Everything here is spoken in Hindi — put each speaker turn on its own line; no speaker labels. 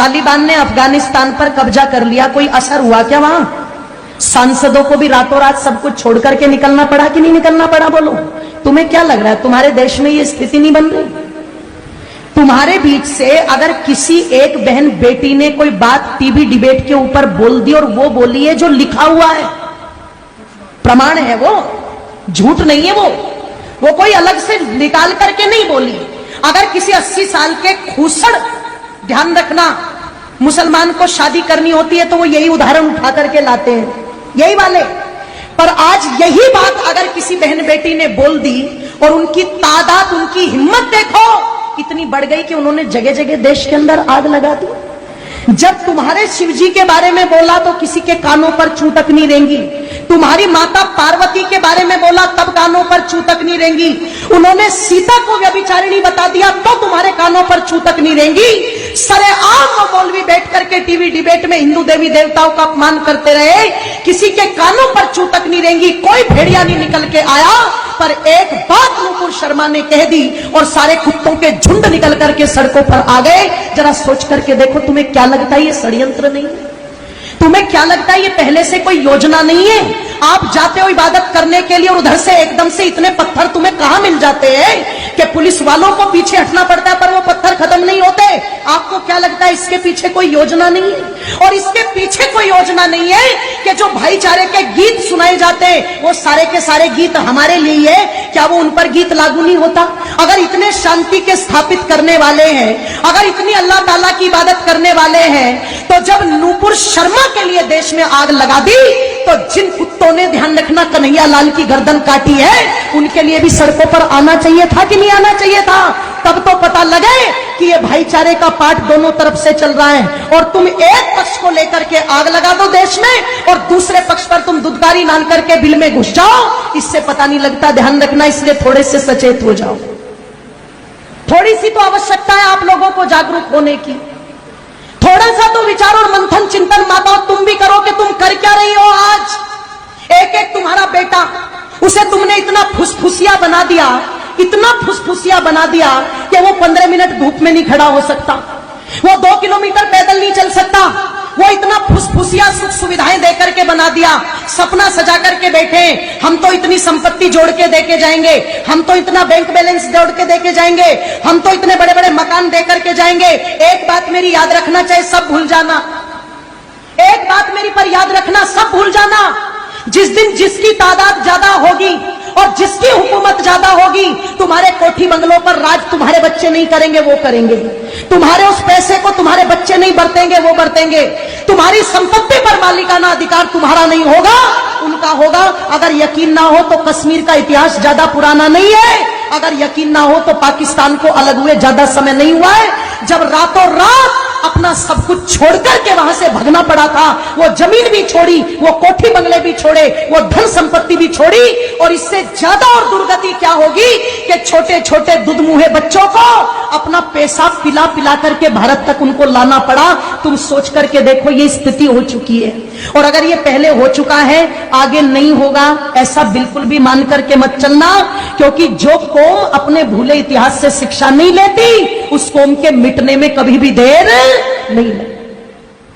तालिबान ने अफगानिस्तान पर कब्जा कर लिया, कोई असर हुआ क्या वहां? सांसदों को भी रातों रात सब कुछ छोड़ करके निकलना पड़ा कि नहीं निकलना पड़ा? बोलो, तुम्हें क्या लग रहा है तुम्हारे देश में ये स्थिति नहीं बन रही? तुम्हारे बीच से अगर किसी एक बहन बेटी ने कोई बात टीवी डिबेट के ऊपर बोल दी और वो बोली है जो लिखा हुआ है, प्रमाण है, वो झूठ नहीं है, वो कोई अलग से निकाल करके नहीं बोली। अगर किसी 80 साल के खूसड़, ध्यान रखना, मुसलमान को शादी करनी होती है तो वो यही उदाहरण उठा करके लाते हैं, यही वाले। पर आज यही बात अगर किसी बहन बेटी ने बोल दी और उनकी तादाद, उनकी हिम्मत देखो इतनी बढ़ गई कि उन्होंने जगह जगह देश के अंदर आग लगा दी। जब तुम्हारे शिव जी के बारे में बोला तो किसी के कानों पर चू तक नहीं रेंगी। तुम्हारी माता पार्वती के बारे में बोला तब कानों पर चू तक नहीं रेंगी। उन्होंने सीता को व्यभिचारिणी बता दिया तो तुम्हारे कानों पर चू तक नहीं रेंगी। सरेआम मौलवी बैठ करके टीवी डिबेट में हिंदू देवी देवताओं का अपमान करते रहे, किसी के कानों पर चू तक नहीं रेंगी। कोई भेड़िया नहीं निकल के आया, पर एक बात नुपुर शर्मा ने कह दी और सारे कुत्तों के झुंड निकल करके सड़कों पर आ गए। जरा सोच करके देखो, तुम्हें क्या लगता है ये षड्यंत्र नहीं है? तुम्हें क्या लगता है ये पहले से कोई योजना नहीं है? आप जाते हो इबादत करने के लिए और उधर से एकदम से इतने पत्थर तुम्हें कहां मिल जाते हैं कि पुलिस वालों को पीछे हटना पड़ता है, पर वो पत्थर खत्म नहीं होते। आपको क्या लगता है इसके पीछे कोई योजना नहीं है? और इसके पीछे कोई योजना नहीं है कि जो भाईचारे के गीत सुनाए जाते हैं वो सारे के सारे गीत हमारे लिए है, क्या वो उन पर गीत लागू नहीं होता? अगर इतने शांति के स्थापित करने वाले हैं, अगर इतनी अल्लाह ताला की इबादत करने वाले हैं, तो जब नुपुर शर्मा के लिए देश में आग लगा दी तो जिन कुत्तों ने, ध्यान रखना, कन्हैया लाल की गर्दन काटी है, उनके लिए भी सड़कों पर आना चाहिए था कि नहीं आना चाहिए था? तब तो पता लगे कि ये भाईचारे का पाठ दोनों तरफ से चल रहा है। और तुम एक पक्ष को लेकर के आग लगा दो देश में और दूसरे पक्ष पर तुम दुदकारी मान करके बिल में घुस जाओ, इससे पता नहीं लगता। ध्यान रखना, इसलिए थोड़े से सचेत हो जाओ। थोड़ी सी तो आवश्यकता है आप लोगों को जागरूक होने की। थोड़ा सा तो विचार और मंथन चिंतन माताओं तुम भी करो कि तुम कर क्या रही हो आज। एक एक तुम्हारा बेटा, उसे तुमने इतना फुसफुसिया बना दिया, इतना फुसफुसिया बना दिया कि वो 15 मिनट धूप में नहीं खड़ा हो सकता, वो 2 किलोमीटर पैदल नहीं चल सकता। वो इतना फुसफुसिया सुख सुविधाएं देकर के बना दिया, सपना सजा करके बैठे, हम तो इतनी संपत्ति जोड़ के देके जाएंगे, हम तो इतना बैंक बैलेंस जोड़ के देके जाएंगे, हम तो इतने बड़े बड़े मकान देकर के जाएंगे। एक बात मेरी याद रखना, चाहे सब भूल जाना, एक बात मेरी पर याद रखना, सब भूल जाना। जिस दिन जिसकी तादाद ज्यादा होगी और जिसकी हुकूमत ज्यादा होगी, तुम्हारे कोठी बंगलों पर राज तुम्हारे बच्चे नहीं करेंगे, वो करेंगे। तुम्हारे उस पैसे को तुम्हारे बच्चे नहीं बरतेंगे, वो बरतेंगे। तुम्हारी संपत्ति पर मालिकाना अधिकार तुम्हारा नहीं होगा, उनका होगा। अगर यकीन ना हो तो कश्मीर का इतिहास ज्यादा पुराना नहीं है, अगर यकीन ना हो तो पाकिस्तान को अलग हुए ज्यादा समय नहीं हुआ है, जब रातों रात अपना सब कुछ छोड़कर के वहां से भगना पड़ा था। वो जमीन भी छोड़ी, वो कोठी बंगले भी छोड़े, वो धन संपत्ति भी छोड़ी। और इससे ज्यादा और दुर्गति क्या होगी कि छोटे छोटे दुधमुहे बच्चों को अपना पेशाब पिला पिला करके भारत तक उनको लाना पड़ा। तुम सोच करके देखो, ये स्थिति हो चुकी है। और अगर ये पहले हो चुका है, आगे नहीं होगा, ऐसा बिल्कुल भी मान करके मत चलना। क्योंकि जो कौम अपने भूले इतिहास से शिक्षा नहीं लेती, उस कौम के मिटने में कभी भी देर नहीं लगती।